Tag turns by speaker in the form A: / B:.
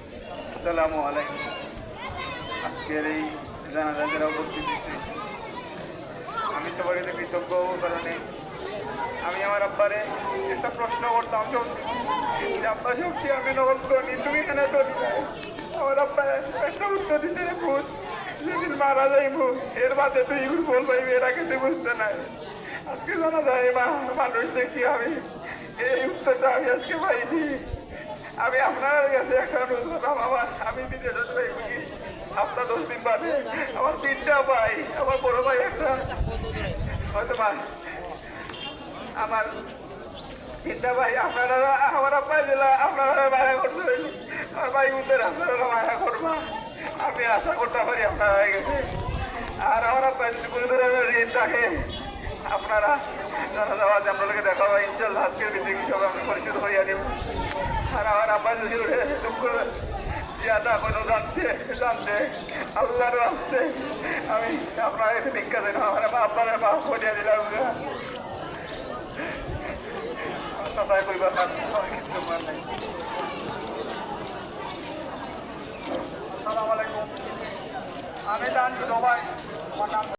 A: আসসালামু আলাইকুম। আজকের এই জানাজা যারা উপস্থিত হয়েছে, আমি সবার কাছে কৃতজ্ঞ কারণে আমি আমার আব্বারে একটা প্রশ্ন করতাম, আব্বা সত্যি আমি নকল করি, তুমি কেন করি? আমার আব্বা একটা উত্তর দিতে ভূত যেদিন মারা যাইব এর বাদে তুই বল পাইবি, এরা কিছু বুঝতে নাই। আজকে জানা যায় মানুষ দেখি আমি এই উত্তরটা আমি আজকে পাইছি। আমি আপনার কাছে একটা অনুরোধ, আমি বিদেশে যাইবি আপনার 10 দিন বাদে আমার 3টা ভাই, আমার বড় ভাই একটা, হয়তো আমার 3টা ভাই আপনারা আমার আব্বাই দিলা, আপনারা মায়া করতে হইলে আমার ভাই উদ্দের আপনারা মায়া করবা, আমি আশা করতে পারি আপনারা হয়ে গেছে। আর আমার আব্বাই যদি কোনো ধরনের ঋণ থাকে আপনারা জানা যাওয়া যে আপনাদেরকে দেখা হয় ইনশাল্লাহ আজকের ভিতরে সব আমি পরিচিত হইয়া দেব। আর আমার আব্বাই যদি উঠে দুঃখ জিয়াদা কোনো জানতে আল্লাহরও আসছে, আমি আপনার এসে ভিক্ষা দেন, আমার আপনার মা ফটিয়া দিলাম। কথায় কইবা কিছু নাই। আসসালামু আলাইকুম। আমি জানছি সবাই আমার নাম